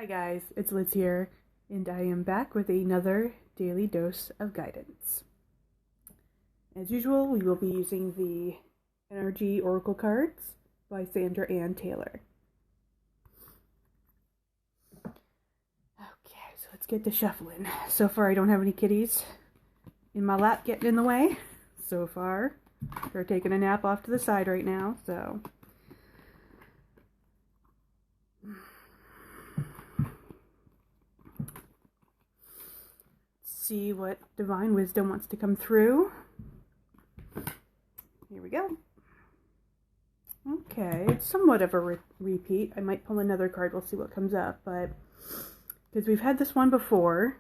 Hi guys, it's Liz here, and I am back with another daily dose of guidance. As usual, we will be using the Energy Oracle cards by Sandra Ann Taylor. Okay, so let's get to shuffling. So far, I don't have any kitties in my lap getting in the way. So far, they're taking a nap off to the side right now, so... see what divine wisdom wants to come through. Here we go. Okay, it's somewhat of a repeat. I might pull another card, we'll see what comes up, but because we've had this one before,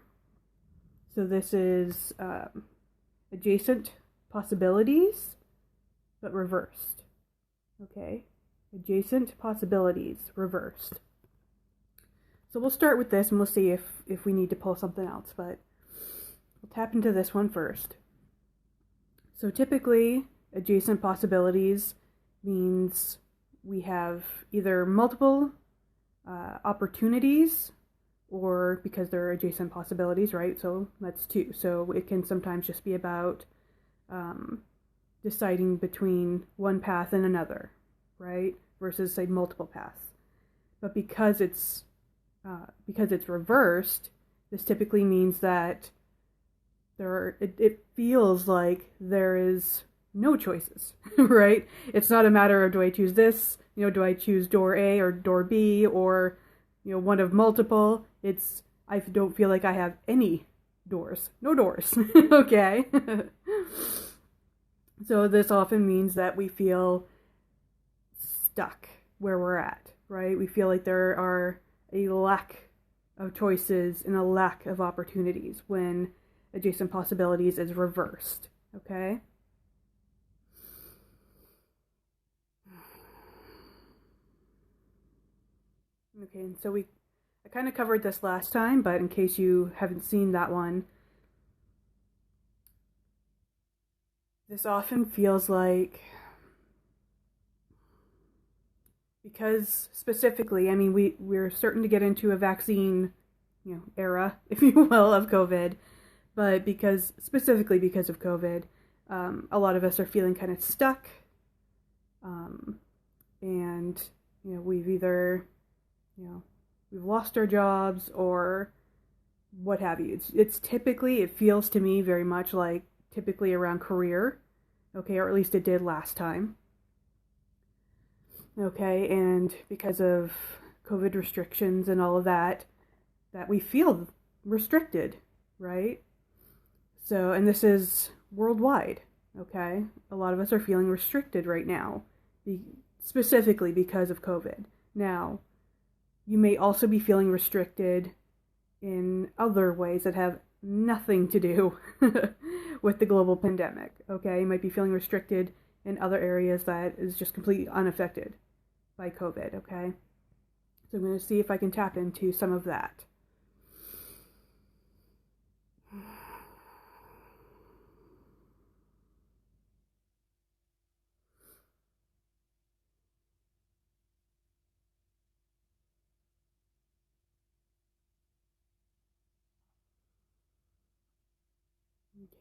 so this is adjacent possibilities, but reversed. Okay, adjacent possibilities, reversed. So we'll start with this and we'll see if we need to pull something else, but we'll tap into this one first. So typically, adjacent possibilities means we have either multiple opportunities, or because they're adjacent possibilities, right? So that's two. So it can sometimes just be about deciding between one path and another, right? Versus, say, multiple paths. But because it's reversed, this typically means that it feels like there is no choices, right? It's not a matter of, do I choose this? Do I choose door A or door B, or, one of multiple? I don't feel like I have any doors. No doors, okay? So this often means that we feel stuck where we're at, right? We feel like there are a lack of choices and a lack of opportunities when adjacent possibilities is reversed, okay? Okay, and so I kind of covered this last time, but in case you haven't seen that one, this often feels like, because specifically, I mean, we're starting to get into a vaccine, era, if you will, of COVID. But specifically because of COVID, a lot of us are feeling kind of stuck. And, we've either, we've lost our jobs or what have you. It's typically, it feels to me very much like typically around career, okay, or at least it did last time. Okay, and because of COVID restrictions and all of that we feel restricted, right? So, and this is worldwide, okay? A lot of us are feeling restricted right now, specifically because of COVID. Now, you may also be feeling restricted in other ways that have nothing to do with the global pandemic, okay? You might be feeling restricted in other areas that is just completely unaffected by COVID, okay? So I'm going to see if I can tap into some of that.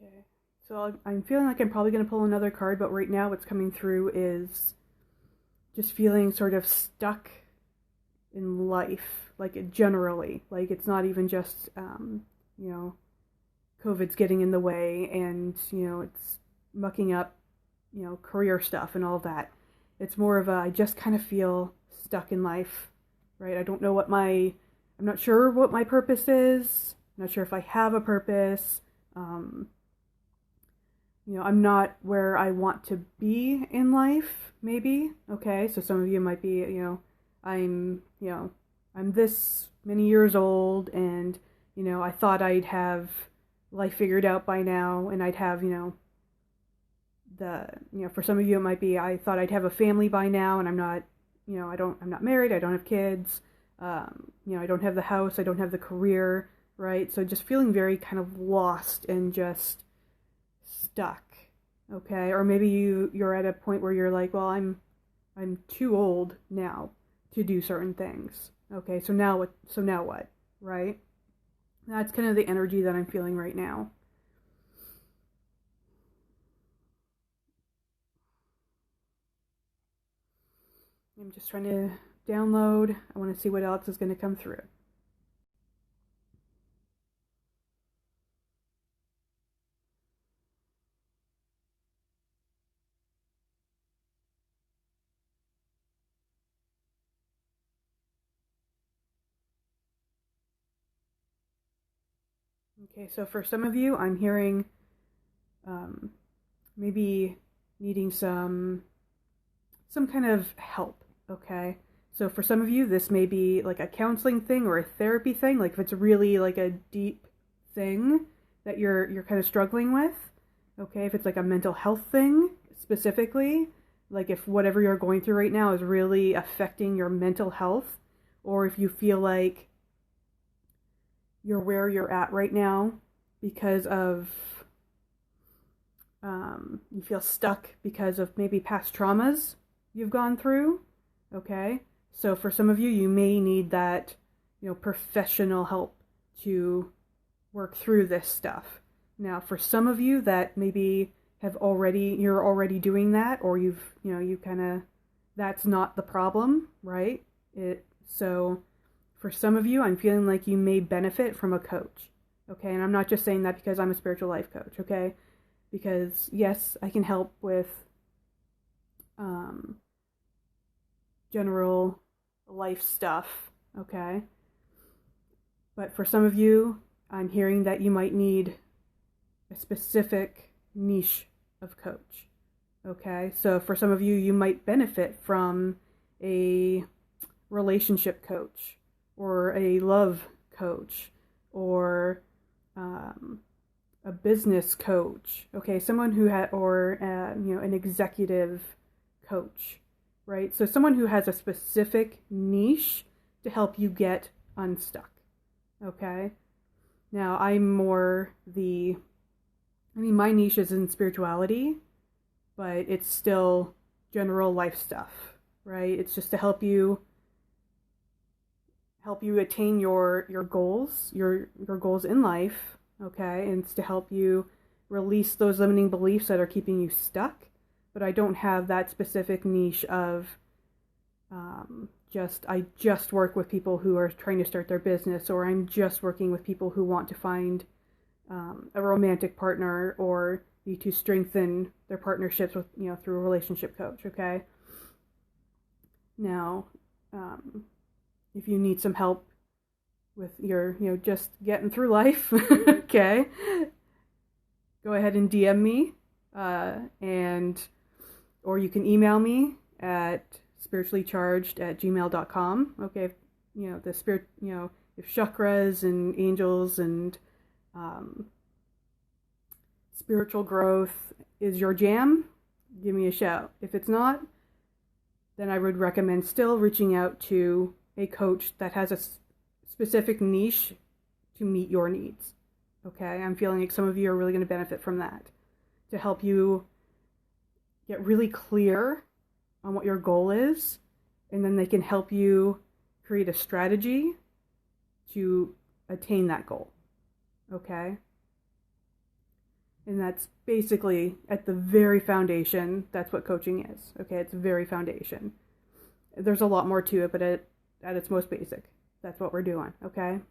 Okay, so I'm feeling like I'm probably going to pull another card, but right now what's coming through is just feeling sort of stuck in life, like generally. Like it's not even just, COVID's getting in the way and, it's mucking up, career stuff and all that. It's more of I just kind of feel stuck in life, right? I'm not sure what my purpose is. I'm not sure if I have a purpose. I'm not where I want to be in life, maybe. Okay, so some of you might be, I'm this many years old and, I thought I'd have life figured out by now and I'd have, for some of you it might be, I thought I'd have a family by now and I'm not, I'm not married, I don't have kids, I don't have the house, I don't have the career, right? So just feeling very kind of lost and just stuck, okay? Or maybe you're at a point where you're like, well, I'm too old now to do certain things, Okay, so now what? So now what? Right? That's kind of the energy that I'm feeling right now. I'm just trying to download. I want to see what else is going to come through. Okay, so for some of you, I'm hearing maybe needing some kind of help. Okay, so for some of you, this may be like a counseling thing or a therapy thing. Like if it's really like a deep thing that you're kind of struggling with. Okay, if it's like a mental health thing specifically, like if whatever you're going through right now is really affecting your mental health, or if you feel like you're where you're at right now because of you feel stuck because of maybe past traumas you've gone through. Okay, so for some of you, you may need that, professional help to work through this stuff. Now, for some of you that maybe you're already doing that, or you kind of, that's not the problem, right? So for some of you, I'm feeling like you may benefit from a coach. Okay, and I'm not just saying that because I'm a spiritual life coach, okay? Because yes, I can help with general life stuff, okay? But for some of you, I'm hearing that you might need a specific niche of coach, okay? So for some of you, you might benefit from a relationship coach or a love coach or a business coach, okay? Someone who or an executive coach, right? So someone who has a specific niche to help you get unstuck, okay? Now, my niche is in spirituality, but it's still general life stuff, right? It's just to help you attain your goals, your goals in life, okay? And it's to help you release those limiting beliefs that are keeping you stuck. But I don't have that specific niche of I just work with people who are trying to start their business, or I'm just working with people who want to find a romantic partner or need to strengthen their partnerships with, through a relationship coach, okay? Now, if you need some help with your, just getting through life, okay, go ahead and DM me, or you can email me at spirituallycharged@gmail.com. Okay, the spirit, if chakras and angels and spiritual growth is your jam, give me a shout. If it's not, then I would recommend still reaching out to a coach that has a specific niche to meet your needs. Okay, I'm feeling like some of you are really going to benefit from that, to help you get really clear on what your goal is, and then they can help you create a strategy to attain that goal. Okay? And that's basically at the very foundation, that's what coaching is. Okay, it's very foundation. There's a lot more to it, but at its most basic, that's what we're doing. Okay?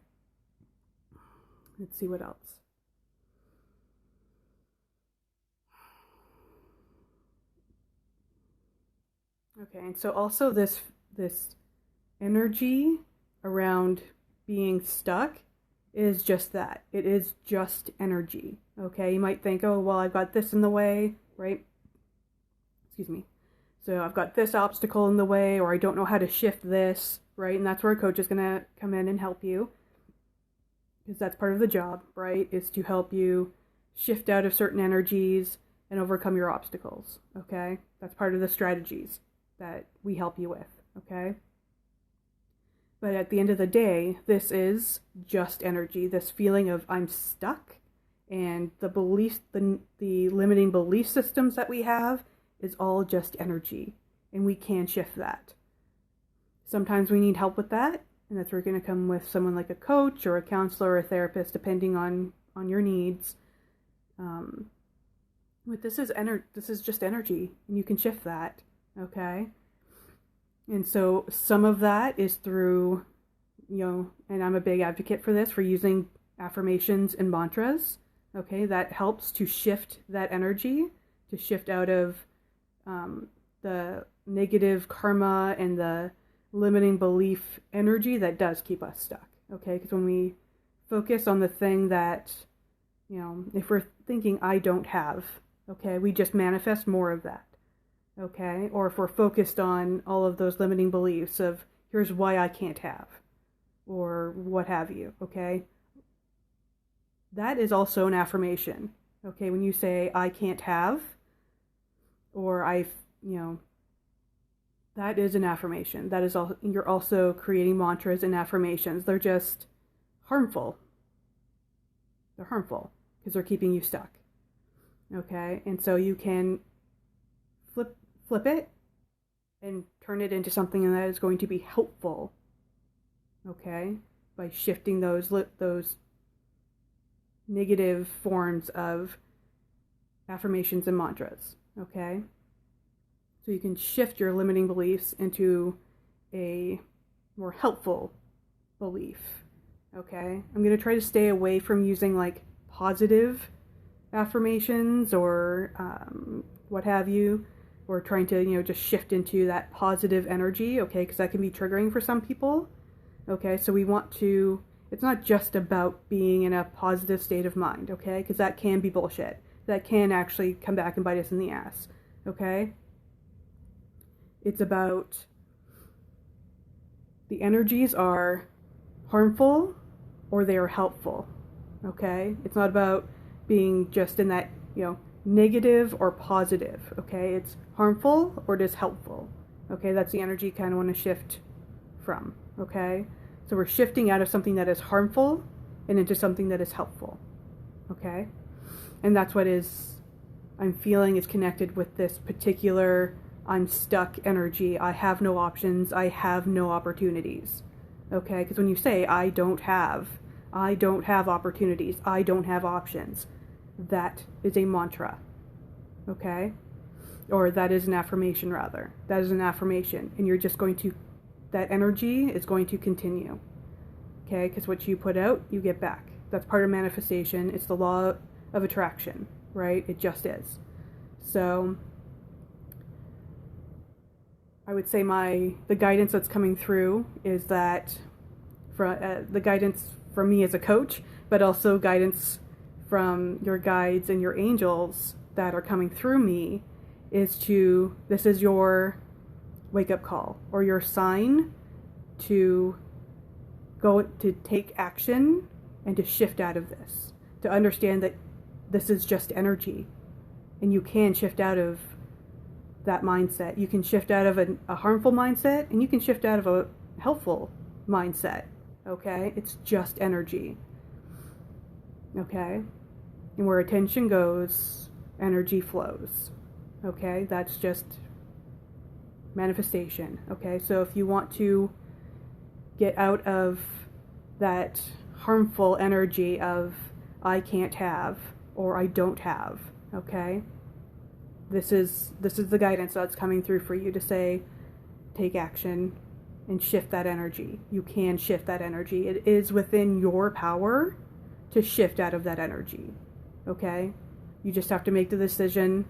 Let's see what else. Okay, and so also this energy around being stuck is just that. It is just energy. Okay, you might think, oh, well, I've got this in the way, right? Excuse me. So I've got this obstacle in the way, or I don't know how to shift this, right? And that's where a coach is going to come in and help you, because that's part of the job, right? Is to help you shift out of certain energies and overcome your obstacles, okay? That's part of the strategies that we help you with, okay? But at the end of the day, this is just energy. This feeling of I'm stuck, and the limiting belief systems that we have is all just energy, and we can shift that. Sometimes we need help with that, And that's where you're going to come with someone like a coach or a counselor or a therapist, depending on your needs. But this is just energy, and you can shift that, okay? And so some of that is through, and I'm a big advocate for this, for using affirmations and mantras, okay? That helps to shift that energy, to shift out of the negative karma and the limiting belief energy that does keep us stuck, okay? Because when we focus on the thing that, if we're thinking I don't have, okay, we just manifest more of that, okay? Or if we're focused on all of those limiting beliefs of here's why I can't have, or what have you, okay? That is also an affirmation, okay? When you say I can't have, or that is an affirmation. That is all. You're also creating mantras and affirmations. They're just harmful. They're harmful because they're keeping you stuck. Okay, and so you can flip it and turn it into something that is going to be helpful. Okay, by shifting those negative forms of affirmations and mantras. Okay. So you can shift your limiting beliefs into a more helpful belief, okay? I'm going to try to stay away from using like positive affirmations or what have you, or trying to, just shift into that positive energy, okay? Because that can be triggering for some people, okay? So we want to, it's not just about being in a positive state of mind, okay? Because that can be bullshit. That can actually come back and bite us in the ass, okay? It's about the energies are harmful or they are helpful, okay? It's not about being just in that, negative or positive, okay? It's harmful or it is helpful, okay? That's the energy you kind of want to shift from, okay? So we're shifting out of something that is harmful and into something that is helpful, okay? And that's what I'm feeling is connected with this particular I'm stuck energy. I have no options. I have no opportunities. Okay? Because when you say I don't have opportunities, I don't have options, that is a mantra. Okay? Or that is an affirmation, rather. That is an affirmation. And you're just going to, that energy is going to continue. Okay? Because what you put out, you get back. That's part of manifestation. It's the law of attraction, right? It just is. So I would say the guidance that's coming through is that the guidance from me as a coach, but also guidance from your guides and your angels that are coming through me is this is your wake-up call or your sign to go to take action and to shift out of this, to understand that this is just energy and you can shift out of that mindset. You can shift out of a harmful mindset and you can shift out of a helpful mindset, okay? It's just energy, okay? And where attention goes, energy flows, okay? That's just manifestation, okay? So if you want to get out of that harmful energy of I can't have or I don't have, okay? This is the guidance that's coming through for you to say, take action and shift that energy. You can shift that energy. It is within your power to shift out of that energy, okay? You just have to make the decision,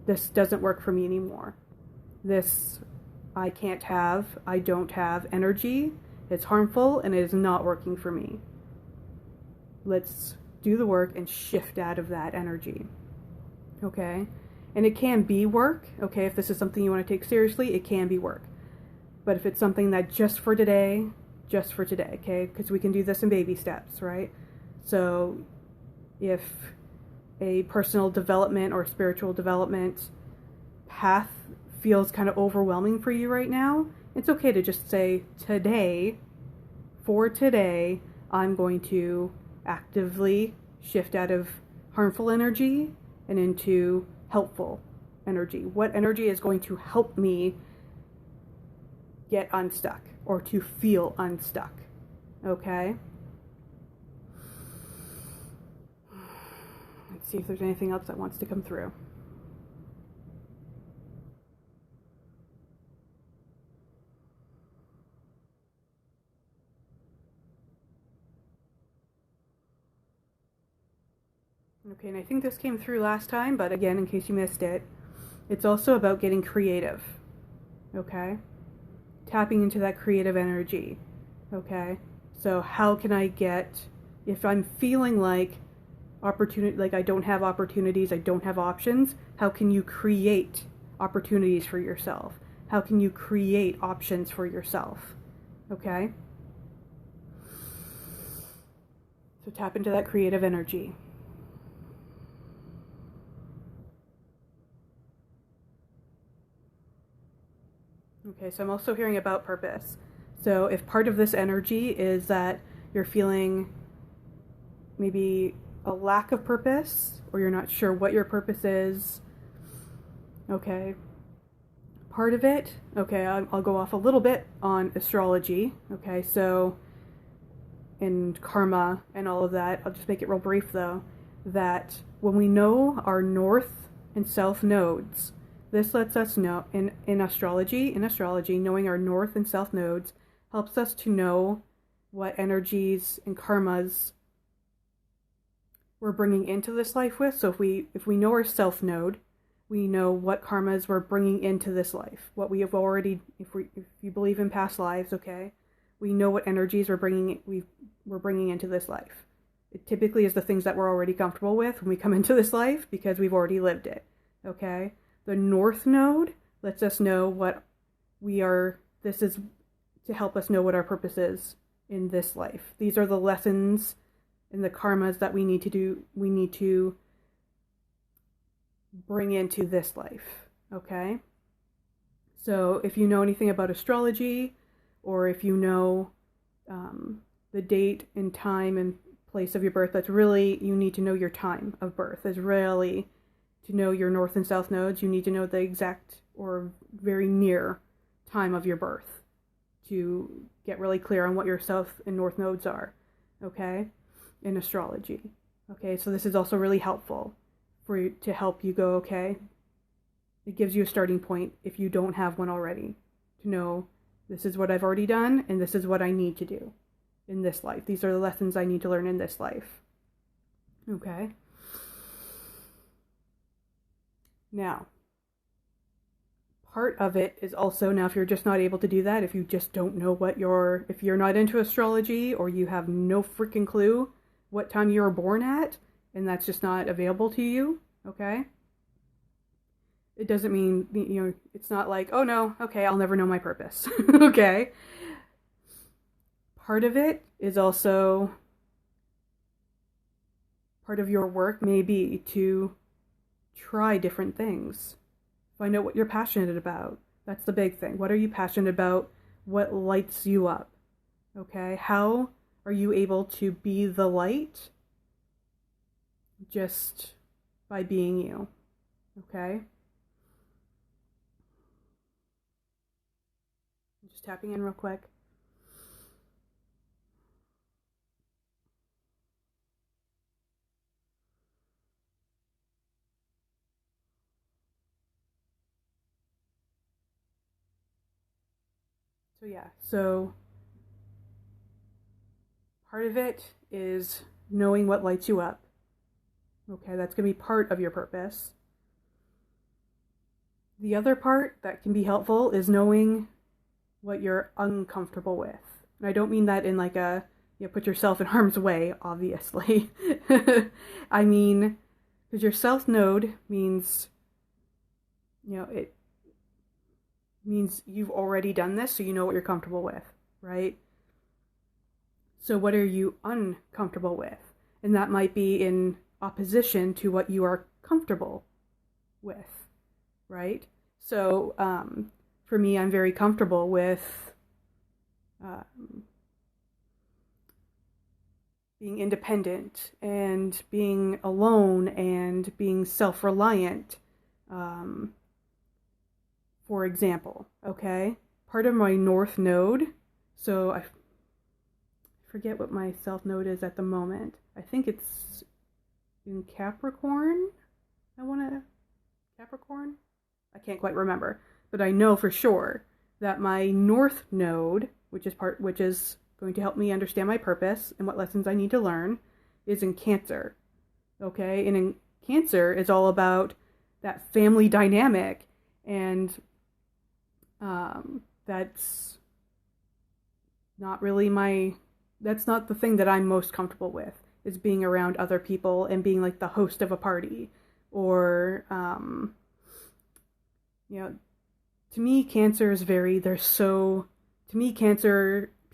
this doesn't work for me anymore. This I can't have, I don't have energy, it's harmful and it is not working for me. Let's do the work and shift out of that energy, okay? And it can be work, okay? If this is something you want to take seriously, it can be work. But if it's something that just for today, okay? Because we can do this in baby steps, right? So if a personal development or spiritual development path feels kind of overwhelming for you right now, it's okay to just say, for today, I'm going to actively shift out of harmful energy and into helpful energy. What energy is going to help me get unstuck or to feel unstuck. Okay? Let's see if there's anything else that wants to come through. Okay, and I think this came through last time, but again, in case you missed it, it's also about getting creative. Okay? Tapping into that creative energy. Okay? So how can I get, if I'm feeling like I don't have opportunities, I don't have options, how can you create opportunities for yourself? How can you create options for yourself? Okay? So tap into that creative energy. Okay, so I'm also hearing about purpose. So if part of this energy is that you're feeling maybe a lack of purpose, or you're not sure what your purpose is, okay, part of it, okay, I'll go off a little bit on astrology, okay, so, and karma and all of that, I'll just make it real brief though, that when we know our north and south nodes, this lets us know, in astrology, knowing our north and south nodes helps us to know what energies and karmas we're bringing into this life with. So if we know our south node, we know what karmas we're bringing into this life. What we have already, if you believe in past lives, okay, we know what energies we're bringing into this life. It typically is the things that we're already comfortable with when we come into this life because we've already lived it. Okay? The north node lets us know what this is to help us know what our purpose is in this life. These are the lessons and the karmas that we need to bring into this life. Okay? So if you know anything about astrology, or if you know the date and time and place of your birth, that's really, you need to know your time of birth is really, to know your north and south nodes, you need to know the exact or very near time of your birth to get really clear on what your south and north nodes are, okay, in astrology. Okay, so this is also really helpful to help you go, okay, it gives you a starting point if you don't have one already, to know this is what I've already done and this is what I need to do in this life. These are the lessons I need to learn in this life. Okay? Now, part of it is also, now if you're just not able to do that, if you just don't know if you're not into astrology, or you have no freaking clue what time you were born at, and that's just not available to you, okay? It doesn't mean, it's not like, oh no, okay, I'll never know my purpose, okay? Part of it is also, part of your work may be to try different things. Find out what you're passionate about. That's the big thing. What are you passionate about? What lights you up? Okay? How are you able to be the light just by being you? Okay? Just tapping in real quick. So yeah, so part of it is knowing what lights you up. Okay, that's going to be part of your purpose. The other part that can be helpful is knowing what you're uncomfortable with. And I don't mean that in like put yourself in harm's way, obviously. I mean, because your south node means, it means you've already done this, so you know what you're comfortable with, right? So what are you uncomfortable with? And that might be in opposition to what you are comfortable with, right? So for me, I'm very comfortable with being independent and being alone and being self-reliant, for example, okay? part of my North Node. So I forget what my South Node is at the moment. I think it's in Capricorn. Capricorn? I can't quite remember. But I know for sure that my North Node, which is going to help me understand my purpose and what lessons I need to learn, is in Cancer. Okay? And in Cancer is all about that family dynamic, and that's not the thing that I'm most comfortable with, is being around other people and being like the host of a party, or to me Cancer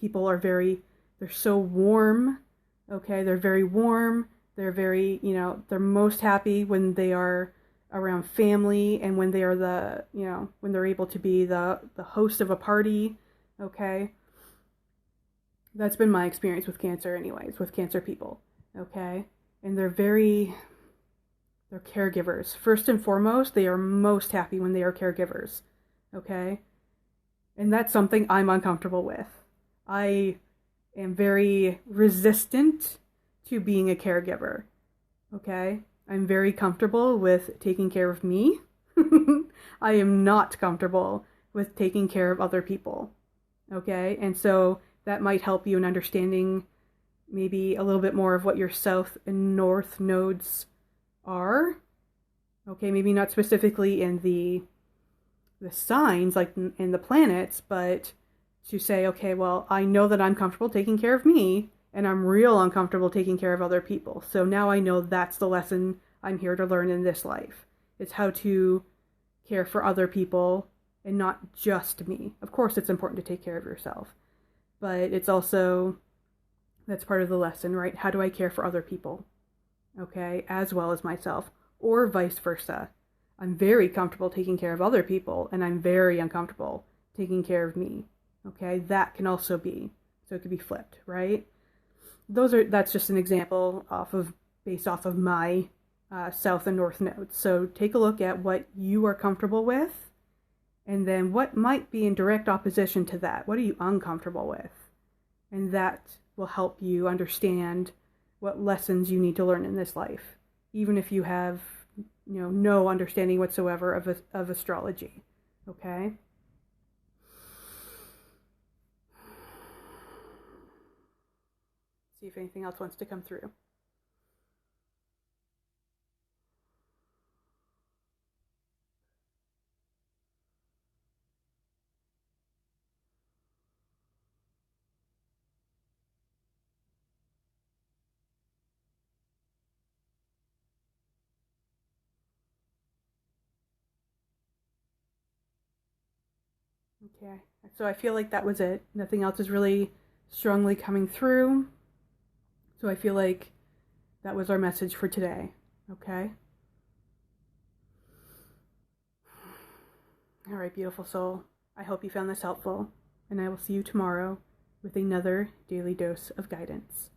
people are they're so warm. Okay, they're very warm. They're very, they're most happy when they are around family, and when they are when they're able to be the host of a party. Okay. That's been my experience with Cancer anyways, with Cancer people. Okay. And they're caregivers. First and foremost, they are most happy when they are caregivers. Okay. And that's something I'm uncomfortable with. I am very resistant to being a caregiver. Okay? I'm very comfortable with taking care of me. I am not comfortable with taking care of other people. Okay? And so that might help you in understanding maybe a little bit more of what your South and North nodes are. Okay, maybe not specifically in the signs, like in the planets, but to say, okay, well, I know that I'm comfortable taking care of me, and I'm real uncomfortable taking care of other people. So now I know that's the lesson I'm here to learn in this life. It's how to care for other people and not just me. Of course, it's important to take care of yourself, but it's also, that's part of the lesson, right? How do I care for other people? Okay, as well as myself, or vice versa. I'm very comfortable taking care of other people, and I'm very uncomfortable taking care of me. Okay, that can also be, so it could be flipped, right? That's just an example based off of my South and North nodes. So take a look at what you are comfortable with, and then what might be in direct opposition to that. What are you uncomfortable with? And that will help you understand what lessons you need to learn in this life, even if you have no understanding whatsoever of astrology. Okay? See if anything else wants to come through. Okay, so I feel like that was it. Nothing else is really strongly coming through. So I feel like that was our message for today. Okay? All right, beautiful soul. I hope you found this helpful, and I will see you tomorrow with another daily dose of guidance.